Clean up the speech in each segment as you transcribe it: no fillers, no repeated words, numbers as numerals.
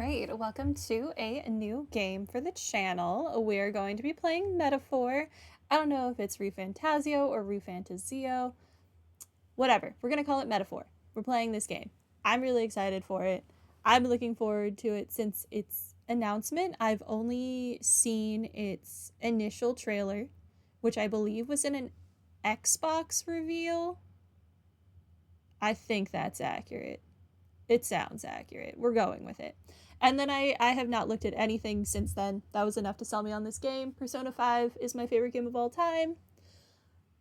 Alright, welcome to a new game for the channel. We're going to be playing Metaphor. I don't know if it's ReFantazio or ReFantazio. Whatever, we're gonna call it Metaphor. We're playing this game. I'm really excited for it. I'm looking forward to it since its announcement. I've only seen its initial trailer, which I believe was in an Xbox reveal. I think that's accurate. It sounds accurate. We're going with it. And then I have not looked at anything since then. That was enough to sell me on this game. Persona 5 is my favorite game of all time.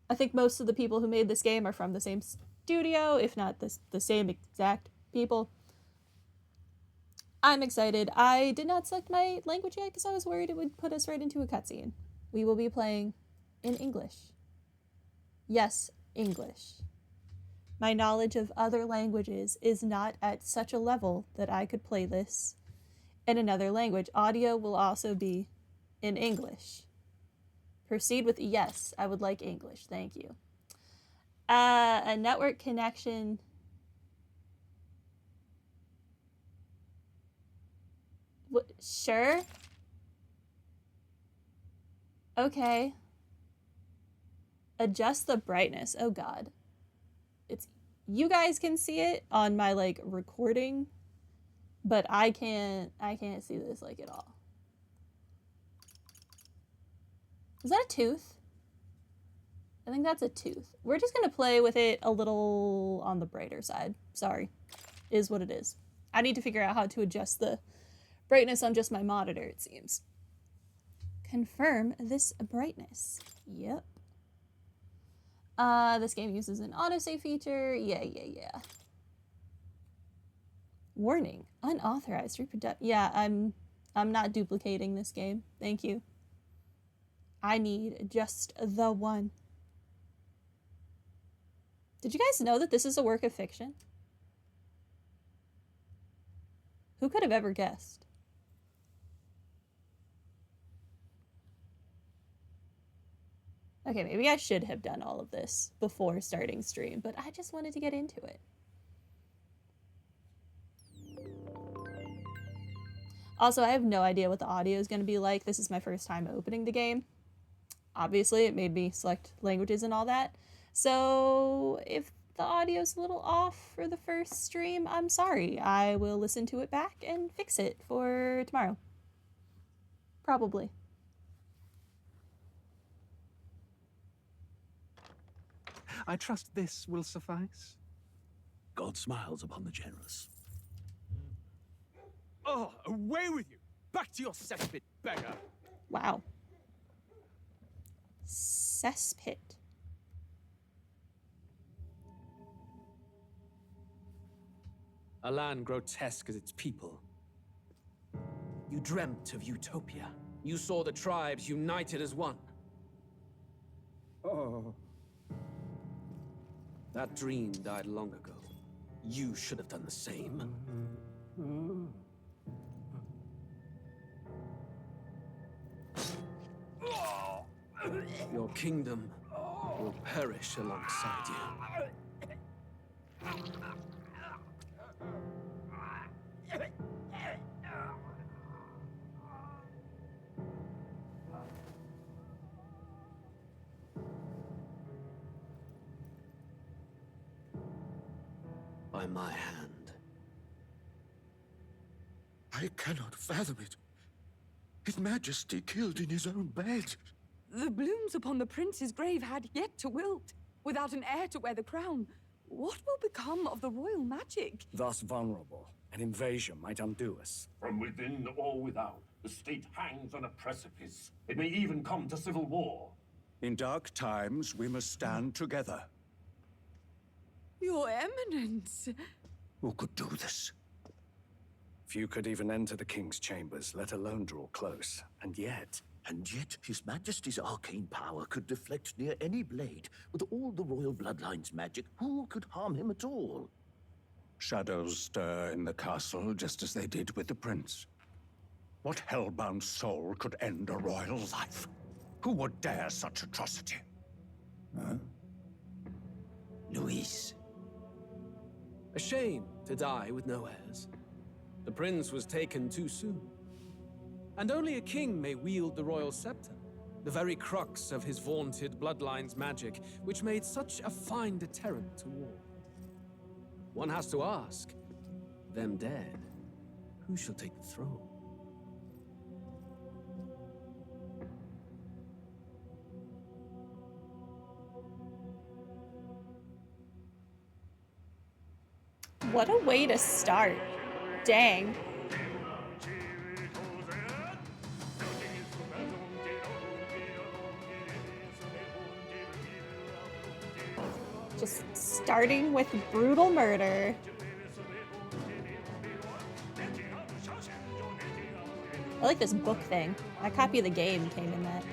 I think most of the people who made this game are from the same studio, if not the same exact people. I'm excited. I did not select my language yet because I was worried it would put us right into a cutscene. We will be playing in English. Yes, English. My knowledge of other languages is not at such a level that I could play this in another language. Audio will also be in English. Proceed with yes, I would like English. Thank you. A network connection. Sure. Okay. Adjust the brightness. Oh God. You guys can see it on my recording, but I can't see this at all. Is that a tooth? I think that's a tooth. We're just gonna play with it a little on the brighter side. Sorry, is what it is. I need to figure out how to adjust the brightness on just my monitor, it seems. Confirm this brightness. Yep. This game uses an autosave feature. Yeah. Warning, unauthorized reproduction. Yeah, I'm not duplicating this game. Thank you. I need just the one. Did you guys know that this is a work of fiction? Who could have ever guessed? Okay, maybe I should have done all of this before starting stream, but I just wanted to get into it. Also, I have no idea what the audio is going to be like. This is my first time opening the game. Obviously, it made me select languages and all that. So if the audio's a little off for the first stream, I'm sorry. I will listen to it back and fix it for tomorrow. Probably. I trust this will suffice. God smiles upon the generous. Oh, away with you! Back to your cesspit, beggar! Wow. Cesspit. A land grotesque as its people. You dreamt of utopia. You saw the tribes united as one. Oh. That dream died long ago. You should have done the same. Your kingdom will perish alongside you. By my hand. I cannot fathom it. His Majesty killed in his own bed. The blooms upon the prince's grave had yet to wilt. Without an heir to wear the crown, what will become of the royal magic? Thus vulnerable, an invasion might undo us. From within or without, the state hangs on a precipice. It may even come to civil war. In dark times, we must stand together. Your Eminence! Who could do this? Few could even enter the king's chambers, let alone draw close. And yet, His Majesty's arcane power could deflect near any blade. With all the royal bloodline's magic, who could harm him at all? Shadows stir in the castle, just as they did with the prince. What hellbound soul could end a royal life? Who would dare such atrocity? Huh? Luis. A shame to die with no heirs. The prince was taken too soon. And only a king may wield the royal scepter, the very crux of his vaunted bloodline's magic, which made such a fine deterrent to war. One has to ask, them dead, who shall take the throne? What a way to start. Dang. Just starting with brutal murder. I like this book thing. My copy of the game came in that.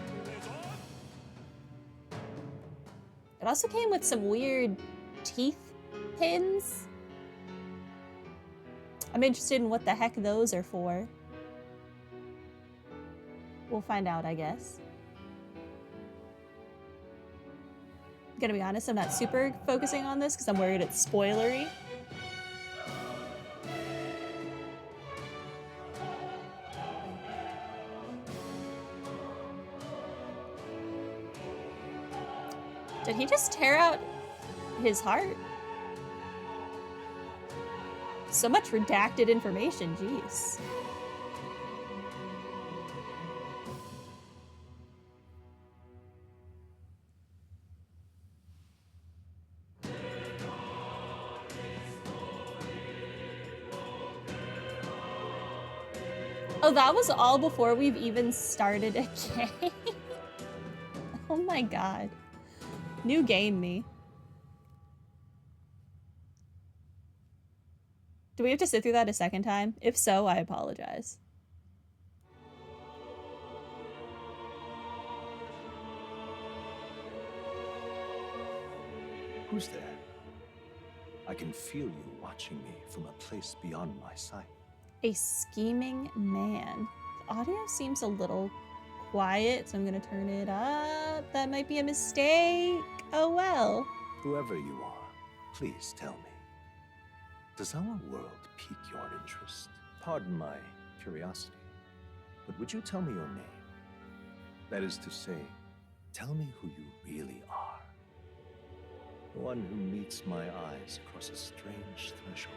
It also came with some weird teeth pins. I'm interested in what the heck those are for. We'll find out, I guess. Gonna be honest, I'm not super focusing on this because I'm worried it's spoilery. Did he just tear out his heart? So much redacted information, jeez. Oh, that was all before we've even started a game? Oh my god. New game me. Do we have to sit through that a second time? If so, I apologize. Who's there? I can feel you watching me from a place beyond my sight. A scheming man. The audio seems a little quiet, so I'm gonna turn it up. That might be a mistake. Oh well. Whoever you are, please tell me. Does our world pique your interest? Pardon my curiosity, but would you tell me your name? That is to say, tell me who you really are. The one who meets my eyes across a strange threshold.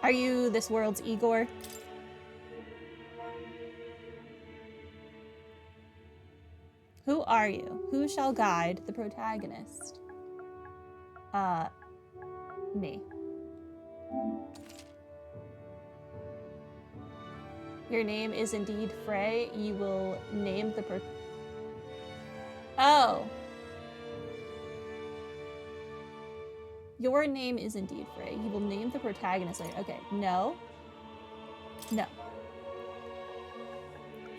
Are you this world's Igor? Who are you? Who shall guide the protagonist? Me. Your name is indeed Frey. You will name the Oh. Your name is indeed Frey. You will name the protagonist later. Okay, no. No.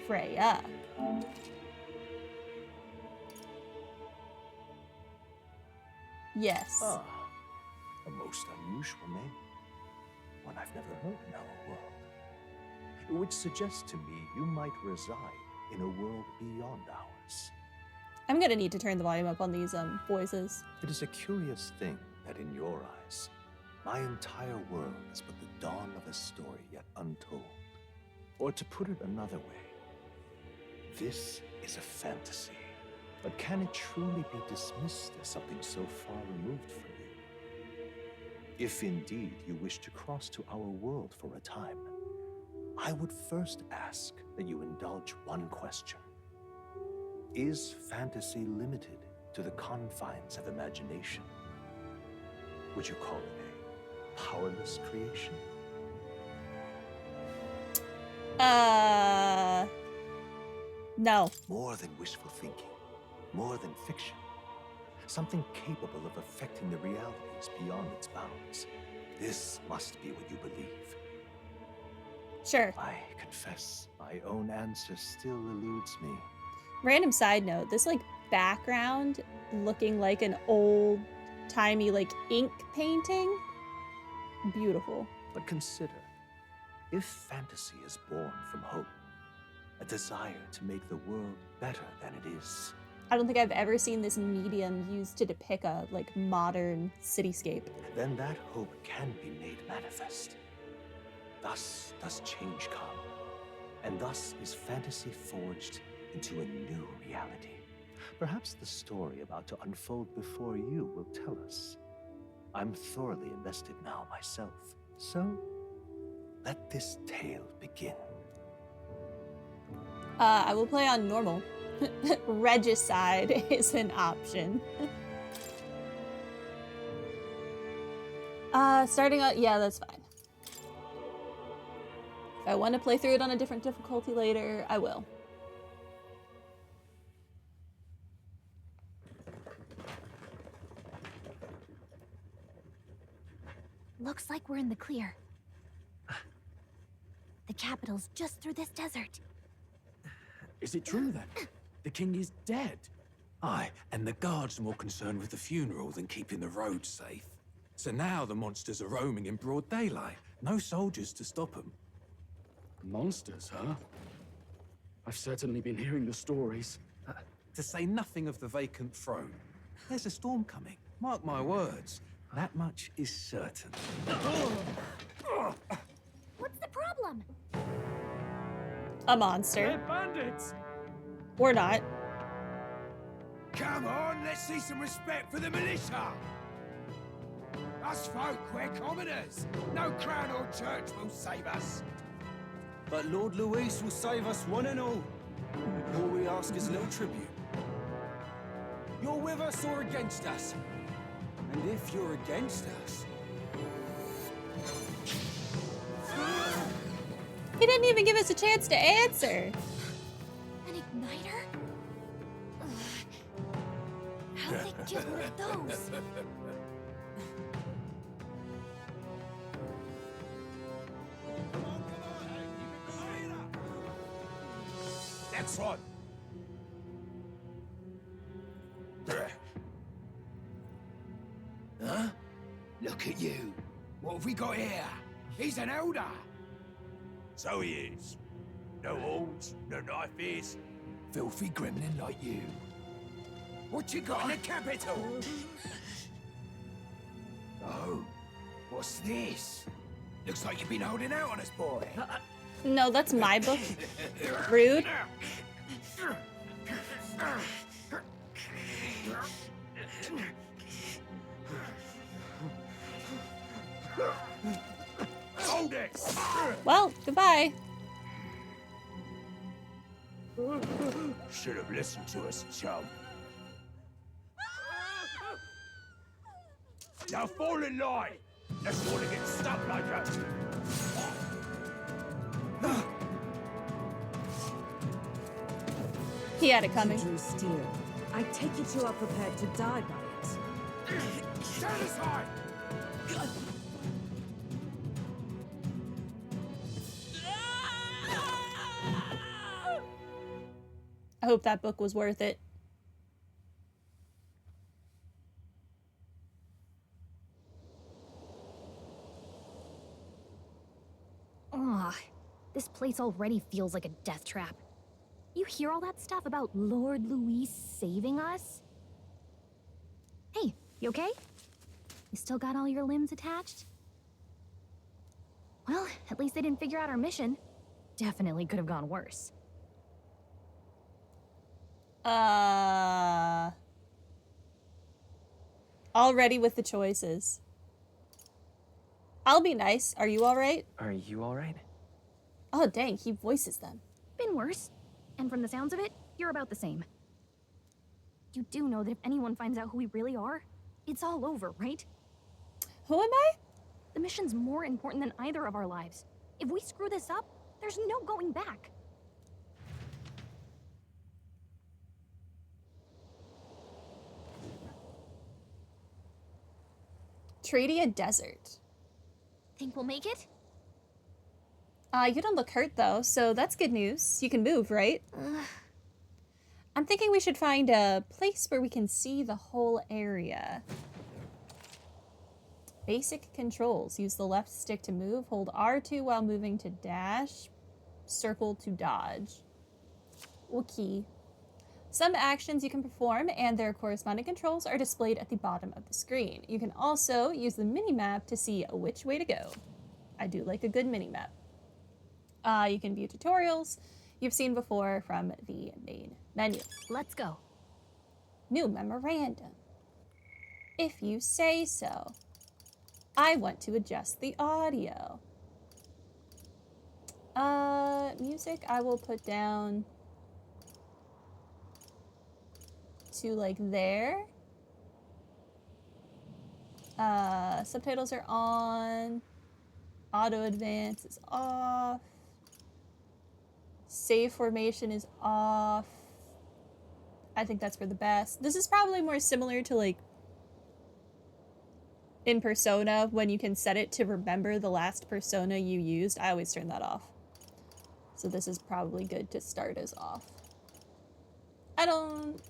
Freya. Yes. Ah, a most unusual name. One I've never heard in our world. Which suggests to me you might reside in a world beyond ours. I'm gonna need to turn the volume up on these voices. It is a curious thing that in your eyes, my entire world is but the dawn of a story yet untold. Or to put it another way, this is a fantasy. But can it truly be dismissed as something so far removed from you? If indeed you wish to cross to our world for a time, I would first ask that you indulge one question. Is fantasy limited to the confines of imagination? Would you call it a powerless creation? No. More than wishful thinking, more than fiction. Something capable of affecting the realities beyond its bounds. This must be what you believe. Sure. I confess, my own answer still eludes me. Random side note, this like background looking like an old-timey like ink painting. Beautiful. But consider, if fantasy is born from hope, a desire to make the world better than it is, I don't think I've ever seen this medium used to depict a like modern cityscape. then that hope can be made manifest. Thus does change come, and thus is fantasy forged into a new reality. Perhaps the story about to unfold before you will tell us. I'm thoroughly invested now myself, so let this tale begin. I will play on normal. Regicide is an option. Starting out, yeah, that's fine. If I want to play through it on a different difficulty later, I will. Looks like we're in the clear. The capital's just through this desert. Is it true then? The king is dead? Aye, and the guards are more concerned with the funeral than keeping the roads safe. So now the monsters are roaming in broad daylight. No soldiers to stop them. Monsters, huh? I've certainly been hearing the stories. To say nothing of the vacant throne. There's a storm coming. Mark my words. That much is certain. What's the problem? A monster. They're bandits! Or not. Come on, let's see some respect for the militia! Us folk, we're commoners. No crown or church will save us. But Lord Luis will save us one and all. All we ask is a little tribute. You're with us or against us? And if you're against us... He didn't even give us a chance to answer. An igniter? Ugh. How'd they get one of those? That's right. Huh? Look at you. What have we got here? He's an elder. So he is. No horns, no knife ears. Filthy gremlin like you. What you got in the capital? Oh, what's this? Looks like you've been holding out on us, boy. No, that's my book. Rude. Hold it! Well, goodbye. Should have listened to us, chum. Now fall in line! Let's want to get stuck like us. He had it coming. Drew steel. I take it you are prepared to die by it. Stand aside! I hope that book was worth it. Ugh, this place already feels like a death trap. You hear all that stuff about Lord Luis saving us? Hey, you okay? You still got all your limbs attached? Well, at least they didn't figure out our mission. Definitely could have gone worse. Already with the choices. I'll be nice. Are you alright? Are you alright? Oh, dang, he voices them. Been worse. And from the sounds of it, you're about the same. You do know that if anyone finds out who we really are, it's all over, right? Who am I? The mission's more important than either of our lives. If we screw this up, there's no going back. Tradia Desert. Think we'll make it? You don't look hurt though, so that's good news. You can move, right? I'm thinking we should find a place where we can see the whole area. Basic controls. Use the left stick to move. Hold R2 while moving to dash. Circle to dodge. Okay. Some actions you can perform and their corresponding controls are displayed at the bottom of the screen. You can also use the mini-map to see which way to go. I do like a good mini-map. You can view tutorials you've seen before from the main menu. Let's go. New memorandum. If you say so. I want to adjust the audio. Music I will put down to like there. Subtitles are on. Auto advance is off. Save formation is off. I think that's for the best. This is probably more similar to like in Persona when you can set it to remember the last persona you used. I always turn that off. So this is probably good to start as off. I don't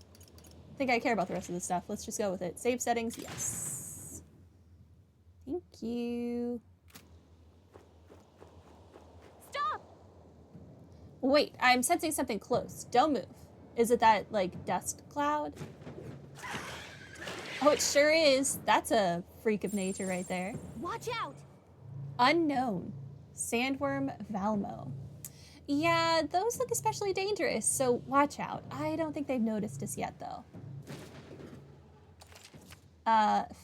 think I care about the rest of this stuff. Let's just go with it. Save settings, yes. Thank you. Stop! Wait, I'm sensing something close. Don't move. Is it that, like, dust cloud? Oh, it sure is. That's a freak of nature right there. Watch out! Unknown. Sandworm Valmo. Yeah, those look especially dangerous, so watch out. I don't think they've noticed us yet, though.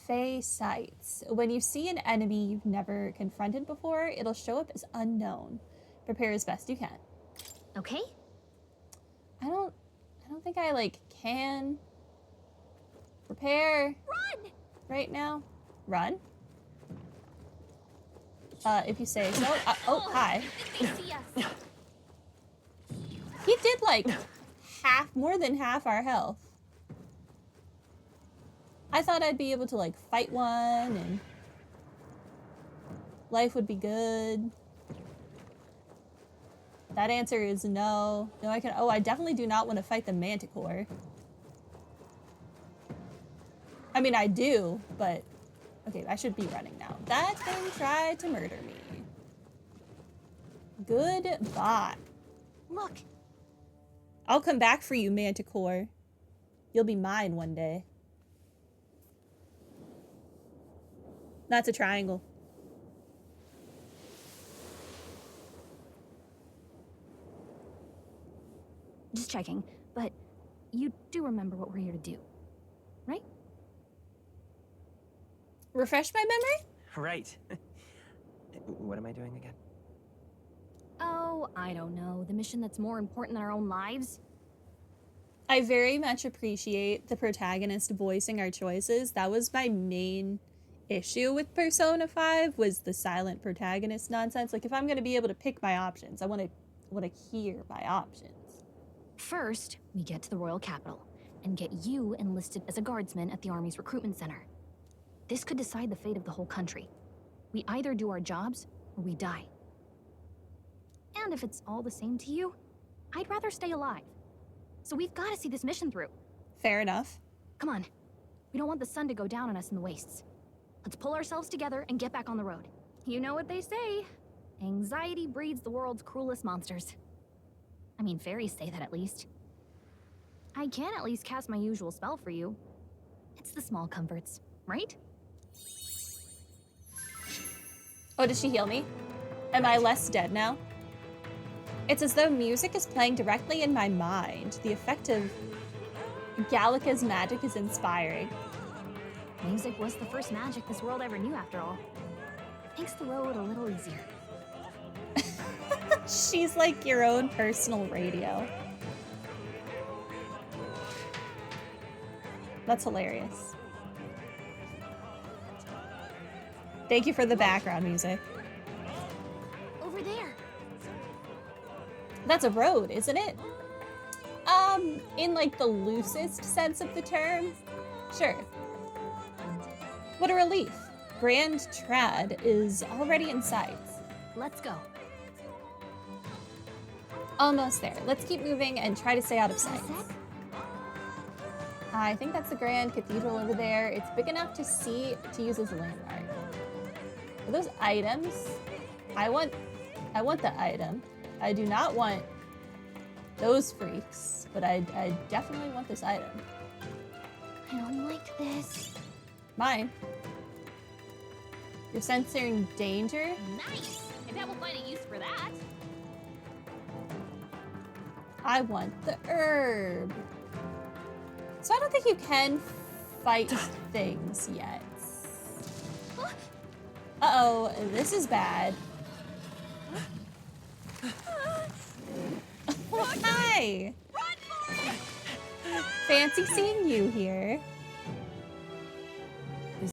Fey Sights. When you see an enemy you've never confronted before, it'll show up as unknown. Prepare as best you can. Okay. I don't think I, like, can prepare. Run! Right now. Run? If you say so. Oh, hi. They see us. He did, like, more than half our health. I thought I'd be able to, like, fight one and life would be good. That answer is no. No, I can. Oh, I definitely do not want to fight the Manticore. I mean, I do, but okay, I should be running now. That thing tried to murder me. Goodbye. Look. I'll come back for you, Manticore. You'll be mine one day. That's a triangle. Just checking, but you do remember what we're here to do, right? Refresh my memory? Right. What am I doing again? Oh, I don't know. The mission that's more important than our own lives? I very much appreciate the protagonist voicing our choices. That was my main issue with Persona 5, was the silent protagonist nonsense. Like, if I'm going to be able to pick my options, I want to hear my options. First, we get to the royal capital and get you enlisted as a guardsman at the army's recruitment center. This could decide the fate of the whole country. We either do our jobs or we die. And if it's all the same to you, I'd rather stay alive. So we've got to see this mission through. Fair enough. Come on. We don't want the sun to go down on us in the wastes. Let's pull ourselves together and get back on the road. You know what they say. Anxiety breeds the world's cruelest monsters. I mean, fairies say that at least. I can at least cast my usual spell for you. It's the small comforts, right? Oh, did she heal me? Am I less dead now? It's as though music is playing directly in my mind. The effect of Gallica's magic is inspiring. Music was the first magic this world ever knew, after all. Makes the road a little easier. She's like your own personal radio. That's hilarious. Thank you for the background music. Over there. That's a road, isn't it? In like the loosest sense of the term, sure. What a relief. Grand Trad is already in sight. Let's go. Almost there. Let's keep moving and try to stay out of sight. I think that's the Grand Cathedral over there. It's big enough to use as a landmark. Are those items? I want the item. I do not want those freaks, but I definitely want this item. I don't like this. Mine. You're sensing danger? Nice! I bet we'll find a use for that. I want the herb. So I don't think you can fight things yet. Uh-oh, this is bad. Hi! Fancy seeing you here.